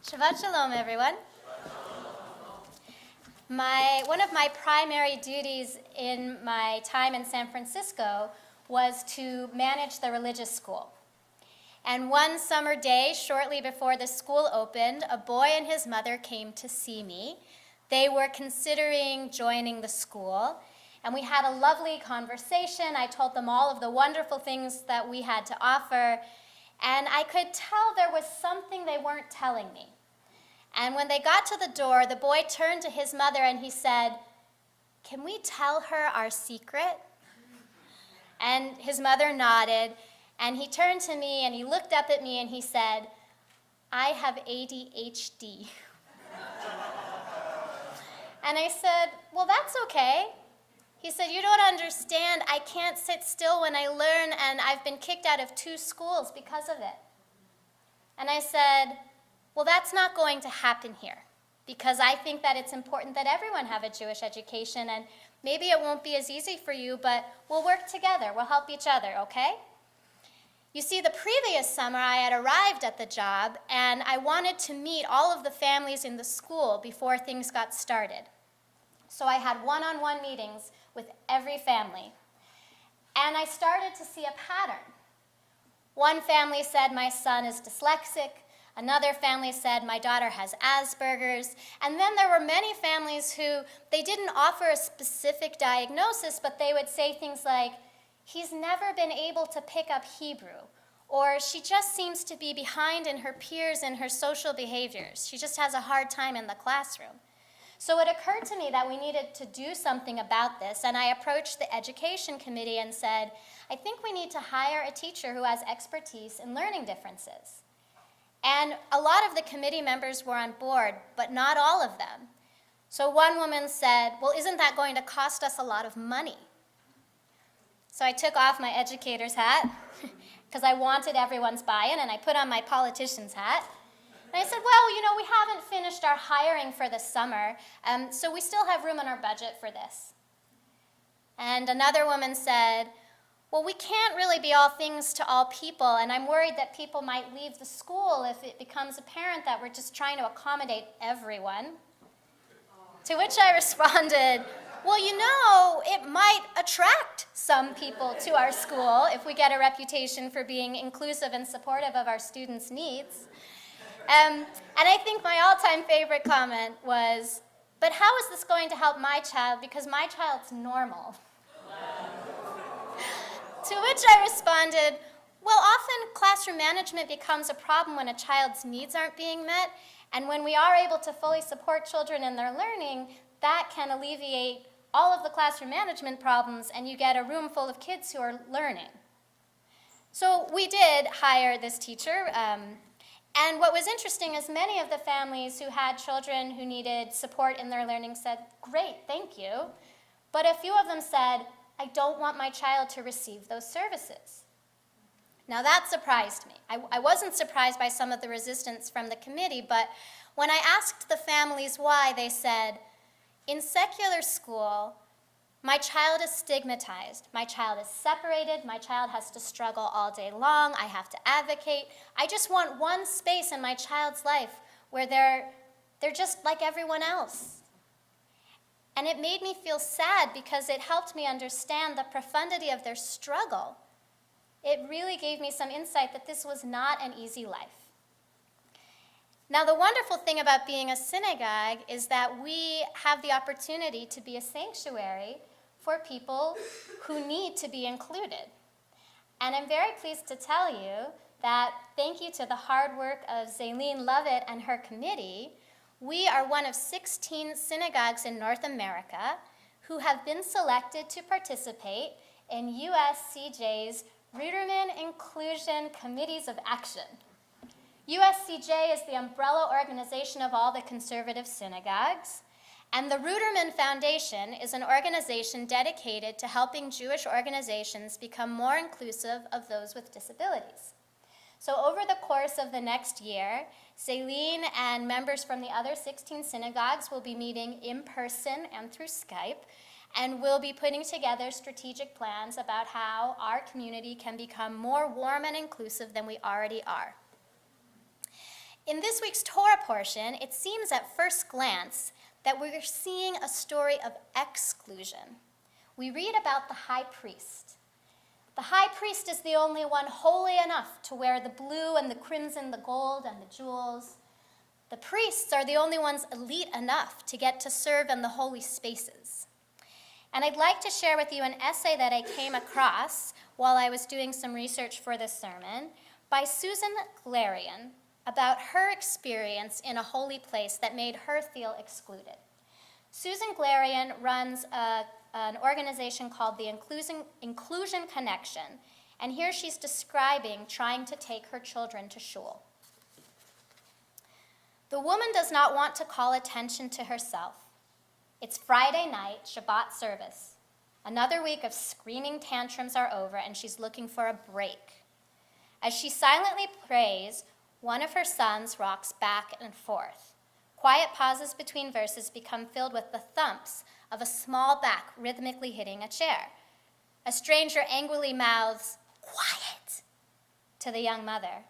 Shabbat Shalom, everyone. One of my primary duties in my time in San Francisco was to manage the religious school. And one summer day, shortly before the school opened, a boy and his mother came to see me. They were considering joining the school, and we had a lovely conversation. I told them all of the wonderful things that we had to offer, and I could tell there was something they weren't telling me. And when they got to the door, the boy turned to his mother and he said, "Can we tell her our secret?" And his mother nodded, and he turned to me and he looked up at me and he said, "I have ADHD." And I said, "Well, that's okay." He said, "You don't understand. I can't sit still when I learn, and I've been kicked out of 2 schools because of it." And I said, "Well, that's not going to happen here, because I think that it's important that everyone have a Jewish education, and maybe it won't be as easy for you, but we'll work together. We'll help each other, okay?" You see, the previous summer I had arrived at the job, and I wanted to meet all of the families in the school before things got started. So I had one-on-one meetings with every family, and I started to see a pattern. One family said, "My son is dyslexic." Another family said, "My daughter has Asperger's." And then there were many families who they didn't offer a specific diagnosis, but they would say things like, "He's never been able to pick up Hebrew," or "She just seems to be behind in her peers and her social behaviors. She just has a hard time in the classroom." So it occurred to me that we needed to do something about this, and I approached the education committee and said, "I think we need to hire a teacher who has expertise in learning differences." And a lot of the committee members were on board, but not all of them. So one woman said, "Well, isn't that going to cost us a lot of money?" So I took off my educator's hat, because I wanted everyone's buy-in, and I put on my politician's hat. And I said, "Well, we haven't finished our hiring for the summer, so we still have room in our budget for this." And another woman said, "Well, we can't really be all things to all people, and I'm worried that people might leave the school if it becomes apparent that we're just trying to accommodate everyone." To which I responded, "Well, it might attract some people to our school if we get a reputation for being inclusive and supportive of our students' needs." And I think my all-time favorite comment was, "But how is this going to help my child, because my child's normal?" To which I responded, "Well, often classroom management becomes a problem when a child's needs aren't being met, and when we are able to fully support children in their learning, that can alleviate all of the classroom management problems, and you get a room full of kids who are learning." So we did hire this teacher, and what was interesting is many of the families who had children who needed support in their learning said, "Great, thank you." But a few of them said, "I don't want my child to receive those services." Now that surprised me. I wasn't surprised by some of the resistance from the committee, but when I asked the families why, they said, "In secular school, my child is stigmatized. My child is separated. My child has to struggle all day long. I have to advocate. I just want one space in my child's life where they're just like everyone else." And it made me feel sad because it helped me understand the profundity of their struggle. It really gave me some insight that this was not an easy life. Now, the wonderful thing about being a synagogue is that we have the opportunity to be a sanctuary for people who need to be included. And I'm very pleased to tell you that thank you to the hard work of Zelony Lovett and her committee, we are one of 16 synagogues in North America who have been selected to participate in USCJ's Ruderman Inclusion Committees of Action. USCJ is the umbrella organization of all the conservative synagogues, and the Ruderman Foundation is an organization dedicated to helping Jewish organizations become more inclusive of those with disabilities. So over the course of the next year, Zelony and members from the other 16 synagogues will be meeting in person and through Skype, and we'll be putting together strategic plans about how our community can become more warm and inclusive than we already are. In this week's Torah portion, it seems at first glance that we're seeing a story of exclusion. We read about the high priest. The high priest is the only one holy enough to wear the blue and the crimson, the gold and the jewels. The priests are the only ones elite enough to get to serve in the holy spaces. And I'd like to share with you an essay that I came across while I was doing some research for this sermon by Susan Glarian about her experience in a holy place that made her feel excluded. Susan Glarian runs an organization called the Inclusion Connection, and here she's describing trying to take her children to shul. The woman does not want to call attention to herself. It's Friday night, Shabbat service. Another week of screaming tantrums are over, and she's looking for a break. As she silently prays, one of her sons rocks back and forth. Quiet pauses between verses become filled with the thumps of a small back rhythmically hitting a chair. A stranger angrily mouths, "Quiet," to the young mother.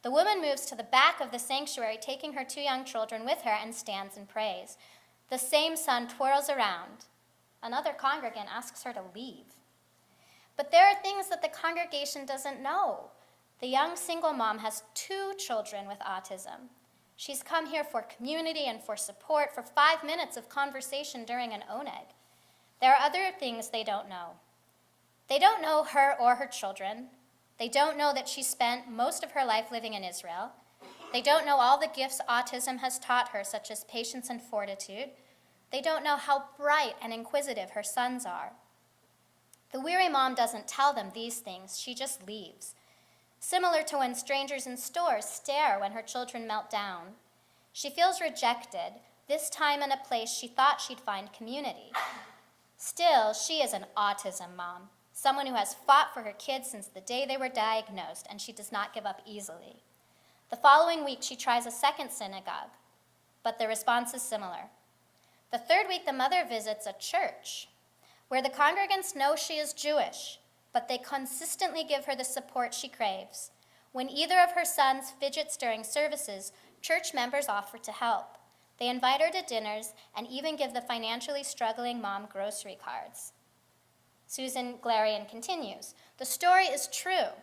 The woman moves to the back of the sanctuary, taking her 2 young children with her, and stands and prays. The same son twirls around. Another congregant asks her to leave. But there are things that the congregation doesn't know. The young single mom has 2 children with autism. She's come here for community and for support, for 5 minutes of conversation during an oneg. There are other things they don't know. They don't know her or her children. They don't know that she spent most of her life living in Israel. They don't know all the gifts autism has taught her, such as patience and fortitude. They don't know how bright and inquisitive her sons are. The weary mom doesn't tell them these things, she just leaves. Similar to when strangers in stores stare when her children melt down. She feels rejected, this time in a place she thought she'd find community. Still, she is an autism mom, someone who has fought for her kids since the day they were diagnosed, and she does not give up easily. The following week, she tries a second synagogue, but the response is similar. The third week, the mother visits a church where the congregants know she is Jewish, but they consistently give her the support she craves. When either of her sons fidgets during services, church members offer to help. They invite her to dinners and even give the financially struggling mom grocery cards. Susan Glarian continues, the story is true,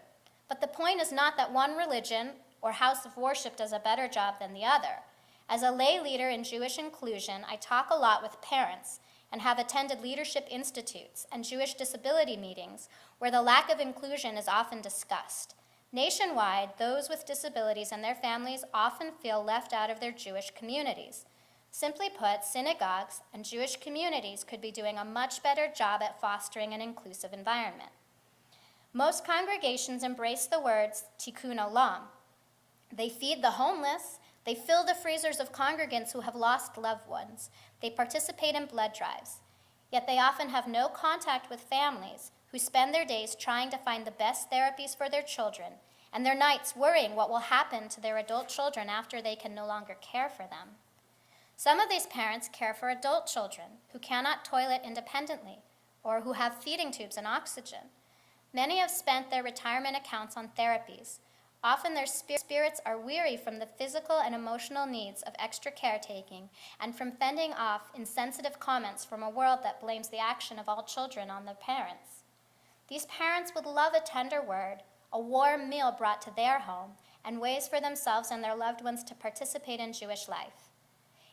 but the point is not that one religion or house of worship does a better job than the other. As a lay leader in Jewish inclusion, I talk a lot with parents and have attended leadership institutes and Jewish disability meetings where the lack of inclusion is often discussed. Nationwide, those with disabilities and their families often feel left out of their Jewish communities. Simply put, synagogues and Jewish communities could be doing a much better job at fostering an inclusive environment. Most congregations embrace the words tikkun olam. They feed the homeless. They fill the freezers of congregants who have lost loved ones. They participate in blood drives. Yet they often have no contact with families who spend their days trying to find the best therapies for their children, and their nights worrying what will happen to their adult children after they can no longer care for them. Some of these parents care for adult children who cannot toilet independently or who have feeding tubes and oxygen. Many have spent their retirement accounts on therapies. Often their spirits are weary from the physical and emotional needs of extra caretaking and from fending off insensitive comments from a world that blames the action of all children on their parents. These parents would love a tender word, a warm meal brought to their home, and ways for themselves and their loved ones to participate in Jewish life.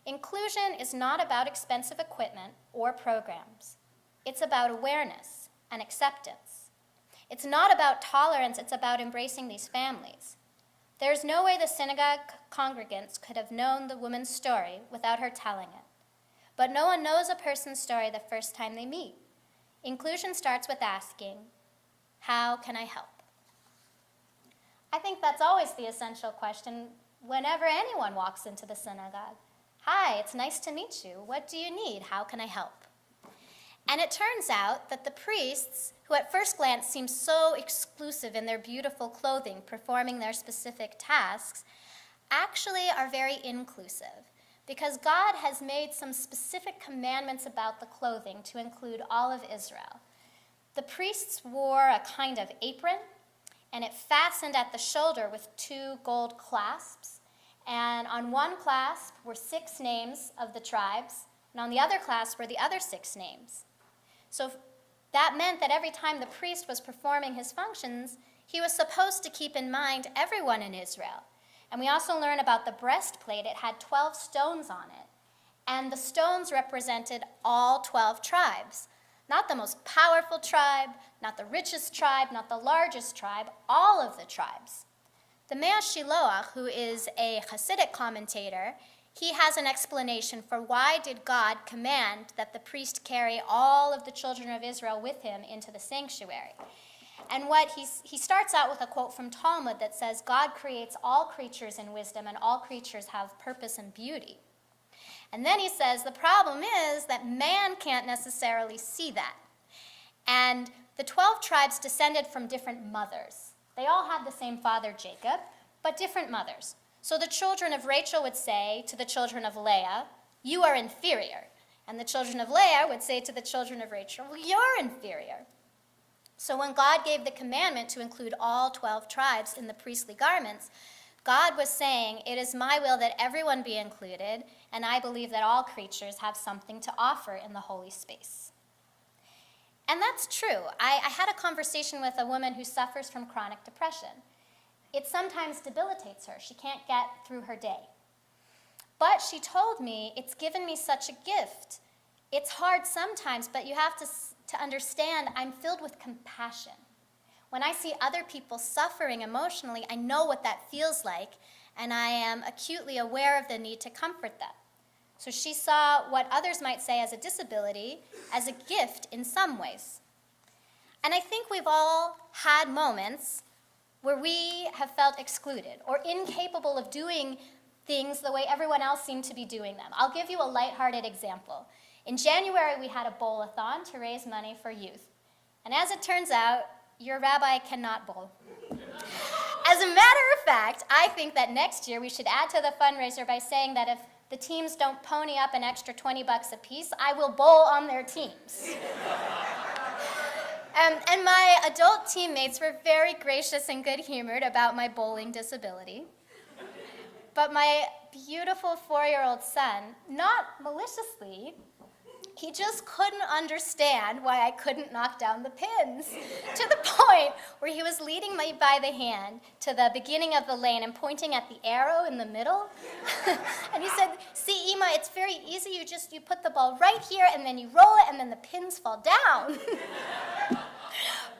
Inclusion is not about expensive equipment or programs. It's about awareness and acceptance. It's not about tolerance, it's about embracing these families. There's no way the synagogue congregants could have known the woman's story without her telling it. But no one knows a person's story the first time they meet. Inclusion starts with asking, how can I help? I think that's always the essential question whenever anyone walks into the synagogue. Hi, it's nice to meet you. What do you need? How can I help? And it turns out that the priests, who at first glance seem so exclusive in their beautiful clothing, performing their specific tasks, actually are very inclusive, because God has made some specific commandments about the clothing to include all of Israel. The priests wore a kind of apron, and it fastened at the shoulder with 2 gold clasps, And on one clasp were 6 names of the tribes, and on the other clasp were the other 6 names. So that meant that every time the priest was performing his functions, he was supposed to keep in mind everyone in Israel. And we also learn about the breastplate. It had 12 stones on it. And the stones represented all 12 tribes. Not the most powerful tribe, not the richest tribe, not the largest tribe, all of the tribes. The Mea Shiloach, who is a Hasidic commentator, he has an explanation for why did God command that the priest carry all of the children of Israel with him into the sanctuary. And what he starts out with a quote from Talmud that says, God creates all creatures in wisdom, and all creatures have purpose and beauty. And then he says, the problem is that man can't necessarily see that. And the 12 tribes descended from different mothers. They all had the same father, Jacob, but different mothers. So the children of Rachel would say to the children of Leah, you are inferior. And the children of Leah would say to the children of Rachel, well, you're inferior. So when God gave the commandment to include all 12 tribes in the priestly garments, God was saying, it is my will that everyone be included, and I believe that all creatures have something to offer in the holy space. And that's true. I had a conversation with a woman who suffers from chronic depression. It sometimes debilitates her. She can't get through her day. But she told me, it's given me such a gift. It's hard sometimes, but you have to understand I'm filled with compassion. When I see other people suffering emotionally, I know what that feels like, and I am acutely aware of the need to comfort them. So she saw what others might say as a disability as a gift in some ways. And I think we've all had moments where we have felt excluded or incapable of doing things the way everyone else seemed to be doing them. I'll give you a lighthearted example. In January, we had a bowl-a-thon to raise money for youth. And as it turns out, your rabbi cannot bowl. As a matter of fact, I think that next year we should add to the fundraiser by saying that if the teams don't pony up an extra $20 a piece, I will bowl on their teams. And my adult teammates were very gracious and good-humored about my bowling disability. But my beautiful 4-year-old son, not maliciously, he just couldn't understand why I couldn't knock down the pins, to the point where he was leading me by the hand to the beginning of the lane and pointing at the arrow in the middle. And he said, see, Ima, it's very easy. You put the ball right here, and then you roll it, and then the pins fall down.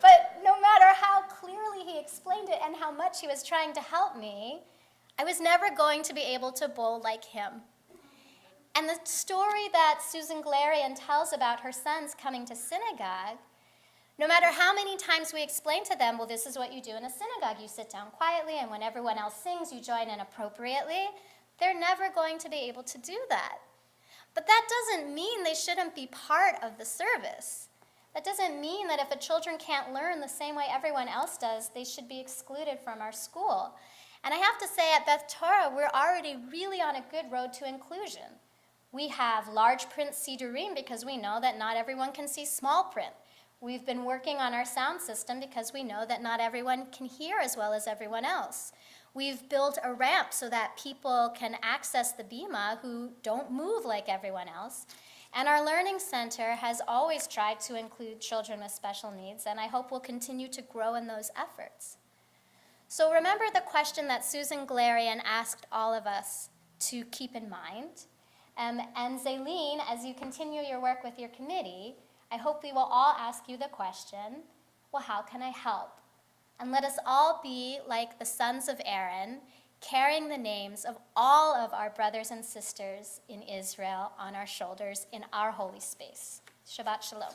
But no matter how clearly he explained it and how much he was trying to help me, I was never going to be able to bowl like him. And the story that Susan Galerian tells about her sons coming to synagogue, no matter how many times we explain to them, well, this is what you do in a synagogue. You sit down quietly, and when everyone else sings, you join in appropriately. They're never going to be able to do that. But that doesn't mean they shouldn't be part of the service. That doesn't mean that if the children can't learn the same way everyone else does, they should be excluded from our school. And I have to say, at Beth Torah, we're already really on a good road to inclusion. We have large print sidurim because we know that not everyone can see small print. We've been working on our sound system because we know that not everyone can hear as well as everyone else. We've built a ramp so that people can access the bima who don't move like everyone else. And our learning center has always tried to include children with special needs, and I hope we'll continue to grow in those efforts. So remember the question that Susan Galerian asked all of us to keep in mind. And Zelene, as you continue your work with your committee, I hope we will all ask you the question, well, how can I help? And let us all be like the sons of Aaron, carrying the names of all of our brothers and sisters in Israel on our shoulders in our holy space. Shabbat Shalom.